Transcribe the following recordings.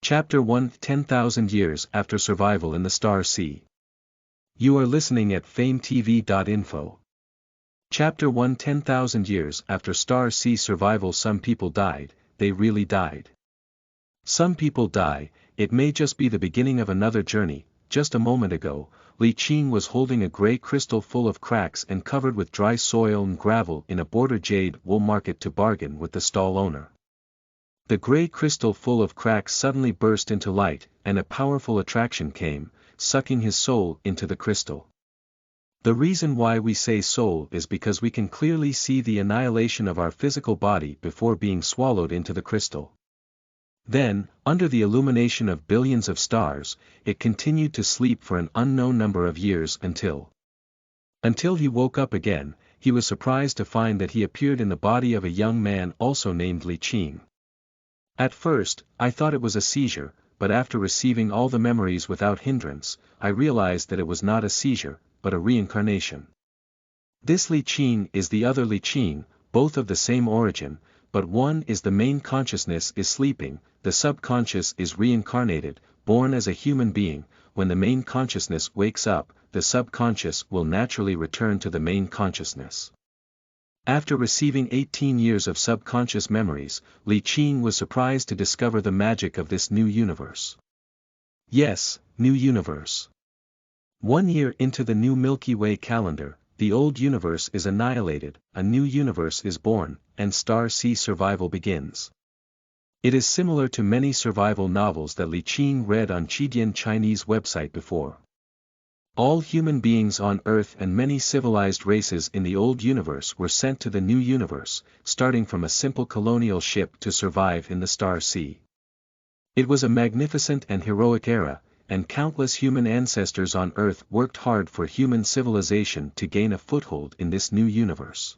Chapter 1 10,000 Years After Survival in the Star Sea. You are listening at FameTV.info. Chapter 1 10,000 Years After Star Sea Survival. Some people died, they really died. Some people die, it may just be the beginning of another journey. Just a moment ago, Li Qing was holding a gray crystal full of cracks and covered with dry soil and gravel in a border jade wool market to bargain with the stall owner. The gray crystal full of cracks suddenly burst into light, and a powerful attraction came, sucking his soul into the crystal. The reason why we say soul is because we can clearly see the annihilation of our physical body before being swallowed into the crystal. Then, under the illumination of billions of stars, it continued to sleep for an unknown number of years until he woke up again. He was surprised to find that he appeared in the body of a young man also named Li Qing. At first, I thought it was a seizure, but after receiving all the memories without hindrance, I realized that it was not a seizure, but a reincarnation. This Li Qing is the other Li Qing, both of the same origin, but one is the main consciousness is sleeping, the subconscious is reincarnated, born as a human being. When the main consciousness wakes up, the subconscious will naturally return to the main consciousness. After receiving 18 years of subconscious memories, Li Qing was surprised to discover the magic of this new universe. Yes, new universe. 1 year into the new Milky Way calendar, the old universe is annihilated, a new universe is born, and Star Sea survival begins. It is similar to many survival novels that Li Qing read on Chidian Chinese website before. All human beings on Earth and many civilized races in the old universe were sent to the new universe, starting from a simple colonial ship to survive in the Star Sea. It was a magnificent and heroic era, and countless human ancestors on Earth worked hard for human civilization to gain a foothold in this new universe.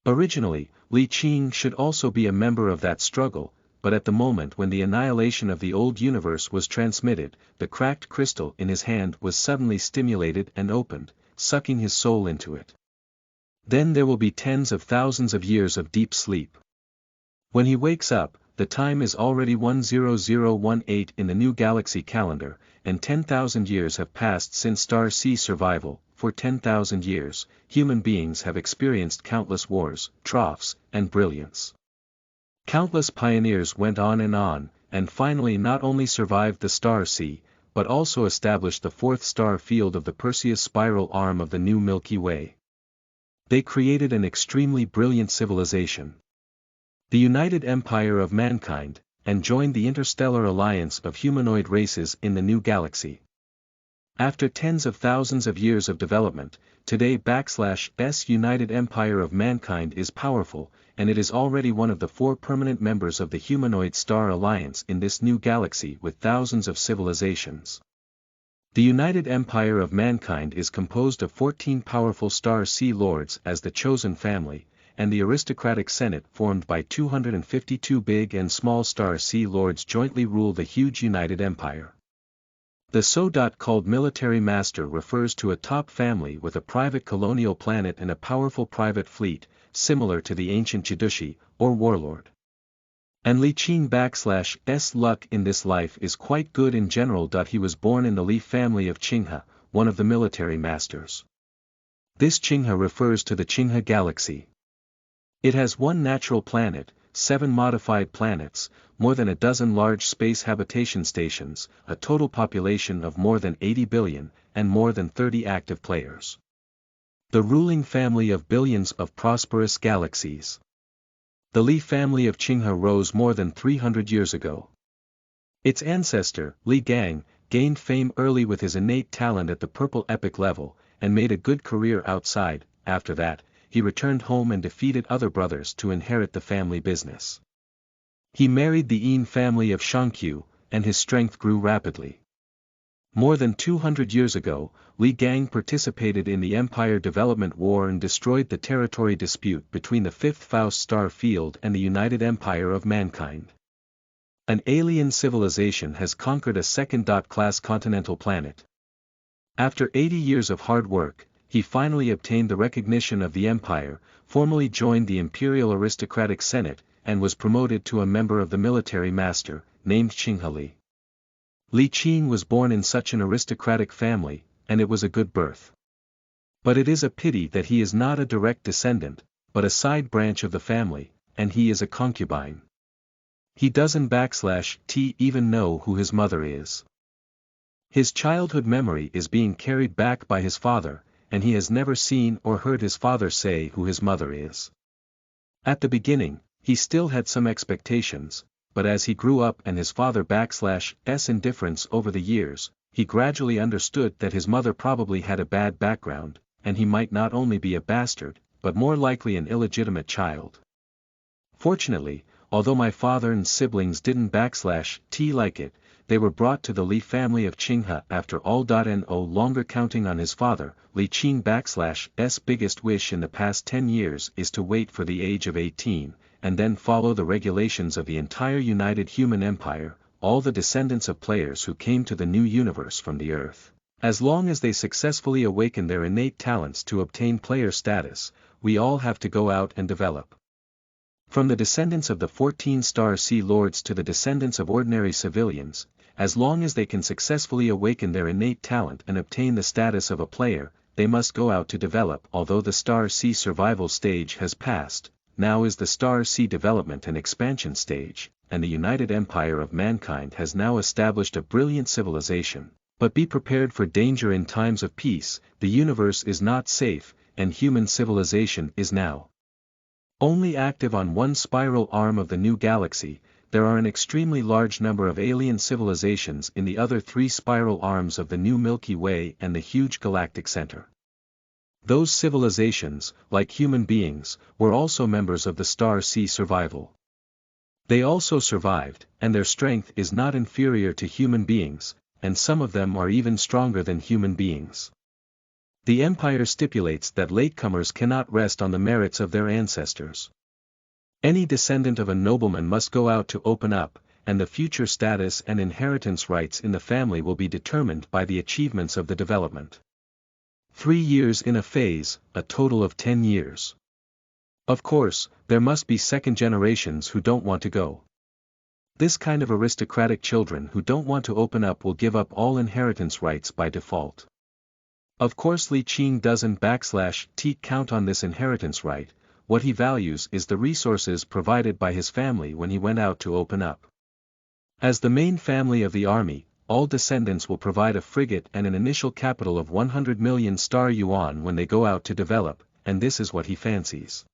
Originally, Li Qing should also be a member of that struggle, but at the moment when the annihilation of the old universe was transmitted, the cracked crystal in his hand was suddenly stimulated and opened, sucking his soul into it. Then there will be tens of thousands of years of deep sleep. When he wakes up, the time is already 10018 in the new galaxy calendar, and 10,000 years have passed since Star Sea survival. For 10,000 years, human beings have experienced countless wars, troughs, and brilliance. Countless pioneers went on, and finally not only survived the Star Sea, but also established the fourth star field of the Perseus spiral arm of the new Milky Way. They created an extremely brilliant civilization, the United Empire of Mankind, and joined the interstellar alliance of humanoid races in the new galaxy. After tens of thousands of years of development, today /S United Empire of Mankind is powerful, and it is already one of the 4 permanent members of the Humanoid Star Alliance in this new galaxy with thousands of civilizations. The United Empire of Mankind is composed of 14 powerful Star Sea Lords as the chosen family, and the aristocratic Senate formed by 252 big and small Star Sea Lords jointly rule the huge United Empire. The so-called military master refers to a top family with a private colonial planet and a powerful private fleet, similar to the ancient Chidushi, or warlord. And Li Qing /S luck in this life is quite good in general. He was born in the Li family of Qinghe, one of the military masters. This Qinghe refers to the Qinghe galaxy. It has 1 natural planet, 7 modified planets, more than a dozen large space habitation stations, a total population of more than 80 billion, and more than 30 active players. The ruling family of billions of prosperous galaxies. The Li family of Qinghe rose more than 300 years ago. Its ancestor, Li Gang, gained fame early with his innate talent at the purple epic level, and made a good career outside. After that, he returned home and defeated other brothers to inherit the family business. He married the Yin family of Shangqiu, and his strength grew rapidly. More than 200 years ago, Li Gang participated in the Empire Development War and destroyed the territory dispute between the 5th Faust star field and the United Empire of Mankind. An alien civilization has conquered a second-class continental planet. After 80 years of hard work, he finally obtained the recognition of the empire, formally joined the imperial aristocratic senate, and was promoted to a member of the military master, named Qinghe Li. Li Qing was born in such an aristocratic family, and it was a good birth. But it is a pity that he is not a direct descendant, but a side branch of the family, and he is a concubine. He doesn't even know who his mother is. His childhood memory is being carried back by his father, and he has never seen or heard his father say who his mother is. At the beginning, he still had some expectations, but as he grew up and his father's indifference over the years, he gradually understood that his mother probably had a bad background, and he might not only be a bastard, but more likely an illegitimate child. Fortunately, although my father and siblings didn't like it, they were brought to the Li family of Qinghe after all. No longer counting on his father. Li Qing's biggest wish in the past 10 years is to wait for the age of 18, and then follow the regulations of the entire United Human Empire, all the descendants of players who came to the new universe from the Earth. As long as they successfully awaken their innate talents to obtain player status, we all have to go out and develop. From the descendants of the 14-star Sea Lords to the descendants of ordinary civilians, as long as they can successfully awaken their innate talent and obtain the status of a player, they must go out to develop. Although the Star Sea survival stage has passed, now is the Star Sea development and expansion stage, and the United Empire of Mankind has now established a brilliant civilization. But be prepared for danger in times of peace. The universe is not safe, and human civilization is now only active on one spiral arm of the new galaxy. There are an extremely large number of alien civilizations in the other 3 spiral arms of the new Milky Way and the huge galactic center. Those civilizations, like human beings, were also members of the Star Sea survival. They also survived, and their strength is not inferior to human beings, and some of them are even stronger than human beings. The Empire stipulates that latecomers cannot rest on the merits of their ancestors. Any descendant of a nobleman must go out to open up, and the future status and inheritance rights in the family will be determined by the achievements of the development. 3 years in a phase, a total of 10 years. Of course, there must be second generations who don't want to go. This kind of aristocratic children who don't want to open up will give up all inheritance rights by default. Of course Li Qing doesn't count on this inheritance right. What he values is the resources provided by his family when he went out to open up. As the main family of the army, all descendants will provide a frigate and an initial capital of 100 million star yuan when they go out to develop, and this is what he fancies.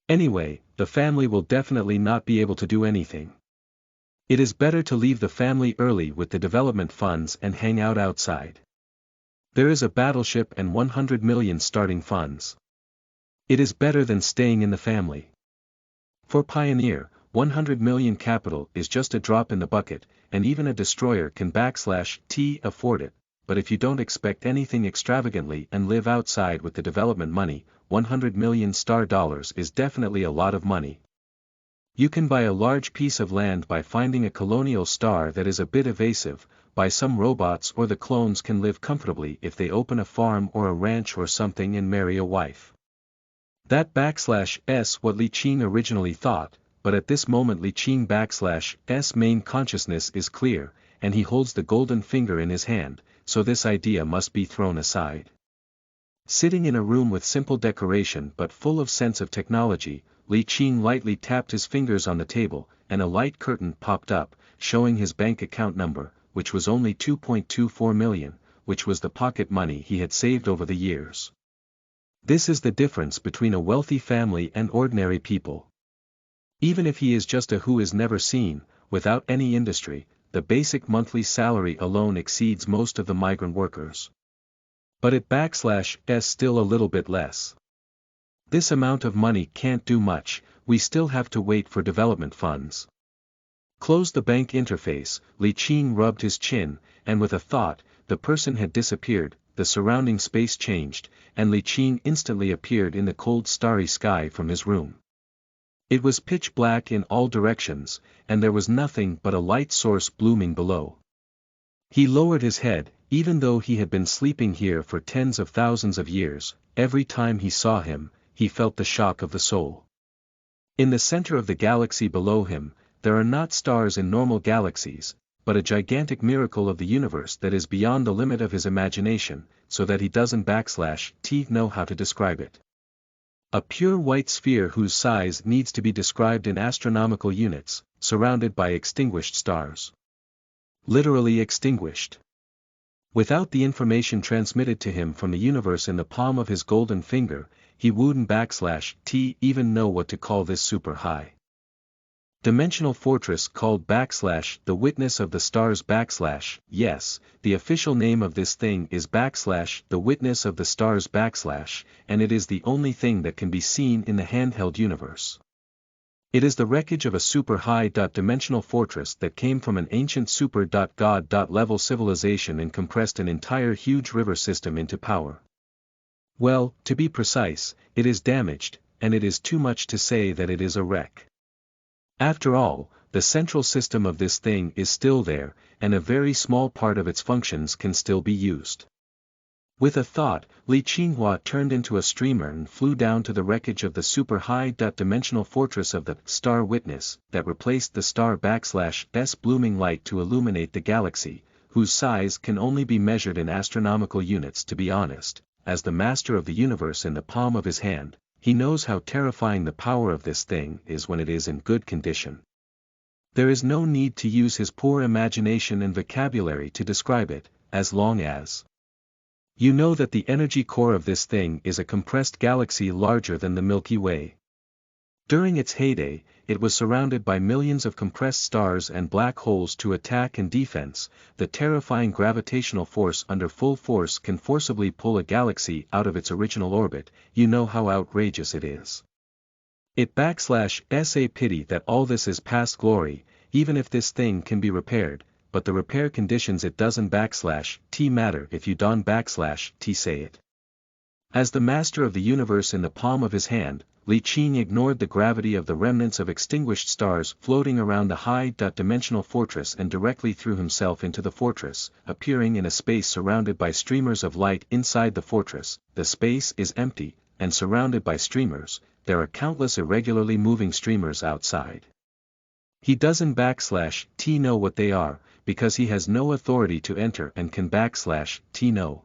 Anyway, the family will definitely not be able to do anything. It is better to leave the family early with the development funds and hang out outside. There is a battleship and 100 million starting funds. It is better than staying in the family. For Pioneer, 100 million capital is just a drop in the bucket, and even a destroyer can afford it, but if you don't expect anything extravagantly and live outside with the development money, 100 million star dollars is definitely a lot of money. You can buy a large piece of land by finding a colonial star that is a bit evasive, buy some robots, or the clones can live comfortably if they open a farm or a ranch or something and marry a wife. That what Li Qing originally thought, but at this moment Li Qing main consciousness is clear, and he holds the golden finger in his hand, so this idea must be thrown aside. Sitting in a room with simple decoration but full of sense of technology, Li Qing lightly tapped his fingers on the table, and a light curtain popped up, showing his bank account number, which was only 2.24 million, which was the pocket money he had saved over the years. This is the difference between a wealthy family and ordinary people. Even if he is just a who is never seen, without any industry, the basic monthly salary alone exceeds most of the migrant workers. But at still a little bit less. This amount of money can't do much, we still have to wait for development funds. Close the bank interface. Li Qing rubbed his chin, and with a thought, the person had disappeared, the surrounding space changed, and Li Qing instantly appeared in the cold starry sky from his room. It was pitch black in all directions, and there was nothing but a light source blooming below. He lowered his head, even though he had been sleeping here for tens of thousands of years. Every time he saw him, he felt the shock of the soul. In the center of the galaxy below him, there are not stars in normal galaxies, but a gigantic miracle of the universe that is beyond the limit of his imagination, so that he doesn't know how to describe it. A pure white sphere whose size needs to be described in astronomical units, surrounded by extinguished stars. Literally extinguished. Without the information transmitted to him from the universe in the palm of his golden finger, he wouldn't even know what to call this super high dimensional fortress called the witness of the stars yes, the official name of this thing is the witness of the stars and it is the only thing that can be seen in the handheld universe. It is the wreckage of a super high dimensional fortress that came from an ancient super god level civilization and compressed an entire huge river system into power. Well, to be precise, it is damaged, and it is too much to say that it is a wreck. After all, the central system of this thing is still there, and a very small part of its functions can still be used. With a thought, Li Qinghua turned into a streamer and flew down to the wreckage of the super high dimensional fortress of the star witness that replaced the star /s blooming light to illuminate the galaxy, whose size can only be measured in astronomical units. To be honest, as the master of the universe in the palm of his hand, he knows how terrifying the power of this thing is when it is in good condition. There is no need to use his poor imagination and vocabulary to describe it, as long as you know that the energy core of this thing is a compressed galaxy larger than the Milky Way. During its heyday, it was surrounded by millions of compressed stars and black holes to attack and defense. The terrifying gravitational force under full force can forcibly pull a galaxy out of its original orbit. You know how outrageous it is. It a pity that all this is past glory, even if this thing can be repaired, but the repair conditions it doesn't matter if you don't say it. As the master of the universe in the palm of his hand, Li Qin ignored the gravity of the remnants of extinguished stars floating around the high-dimensional fortress and directly threw himself into the fortress, appearing in a space surrounded by streamers of light inside the fortress. The space is empty, and surrounded by streamers, there are countless irregularly moving streamers outside. He doesn't know what they are, because he has no authority to enter and can know.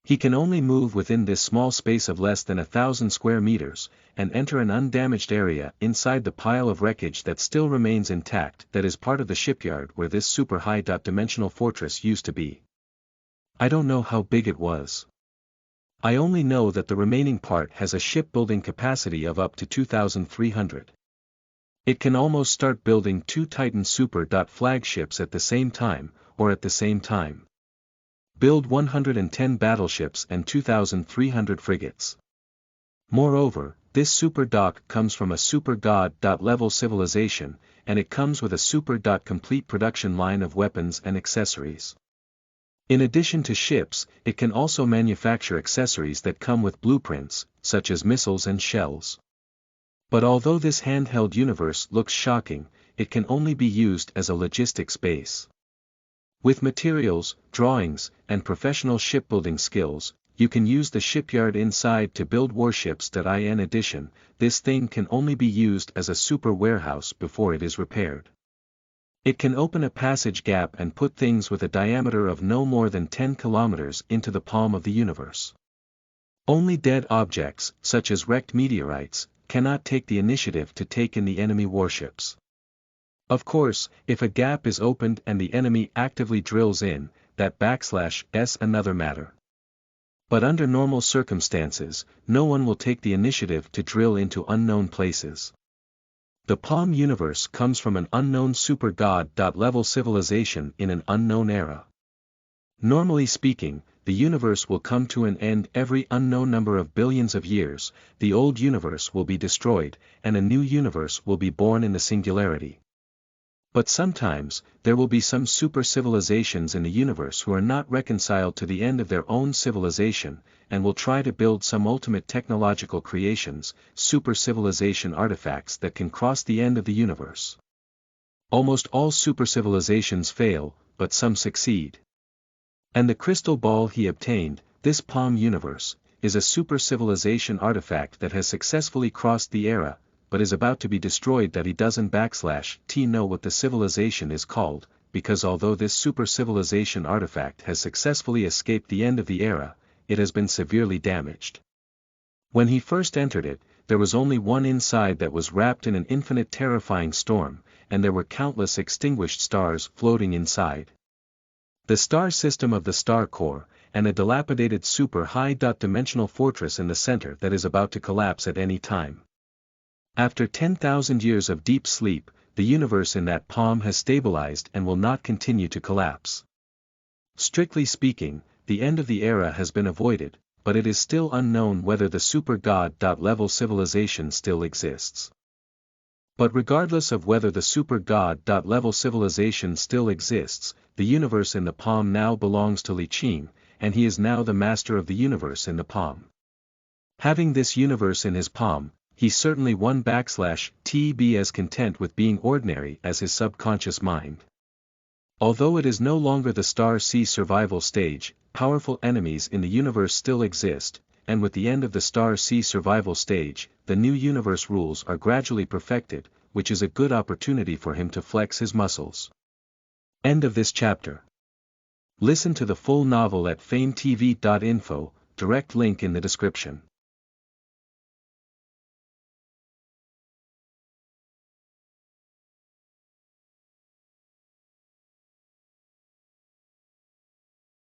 He can only move within this small space of less than 1,000 square meters, and enter an undamaged area inside the pile of wreckage that still remains intact, that is part of the shipyard where this super high dimensional fortress used to be. I don't know how big it was. I only know that the remaining part has a shipbuilding capacity of up to 2,300. It can almost start building 2 Titan super flagships at the same time, or at the same time build 110 battleships and 2,300 frigates. Moreover, this super comes from a super god level civilization, and it comes with a super complete production line of weapons and accessories. In addition to ships, it can also manufacture accessories that come with blueprints, such as missiles and shells. But although this handheld universe looks shocking, it can only be used as a logistics base. With materials, drawings, and professional shipbuilding skills, you can use the shipyard inside to build warships. In addition, this thing can only be used as a super warehouse before it is repaired. It can open a passage gap and put things with a diameter of no more than 10 kilometers into the palm of the universe. Only dead objects, such as wrecked meteorites, cannot take the initiative to take in the enemy warships. Of course, if a gap is opened and the enemy actively drills in, that /s another matter. But under normal circumstances, no one will take the initiative to drill into unknown places. The Palm universe comes from an unknown super god level civilization in an unknown era. Normally speaking, the universe will come to an end every unknown number of billions of years. The old universe will be destroyed, and a new universe will be born in the singularity. But sometimes, there will be some super civilizations in the universe who are not reconciled to the end of their own civilization, and will try to build some ultimate technological creations, super civilization artifacts that can cross the end of the universe. Almost all super civilizations fail, but some succeed. And the crystal ball he obtained, this Palm universe, is a super civilization artifact that has successfully crossed the era, but is about to be destroyed that he doesn't /t know what the civilization is called, because although this super civilization artifact has successfully escaped the end of the era, it has been severely damaged. When he first entered it, there was only one inside that was wrapped in an infinite terrifying storm, and there were countless extinguished stars floating inside. The star system of the star core, and a dilapidated super high-dimensional fortress in the center that is about to collapse at any time. After 10,000 years of deep sleep, the universe in that palm has stabilized and will not continue to collapse. Strictly speaking, the end of the era has been avoided, but it is still unknown whether the super god-level civilization still exists. But regardless of whether the super god-level civilization still exists, the universe in the palm now belongs to Li Qing, and he is now the master of the universe in the palm. Having this universe in his palm, he certainly won /t be as content with being ordinary as his subconscious mind. Although it is no longer the Star C survival stage, powerful enemies in the universe still exist, and with the end of the Star C survival stage, the new universe rules are gradually perfected, which is a good opportunity for him to flex his muscles. End of this chapter. Listen to the full novel at FameTV.info, direct link in the description.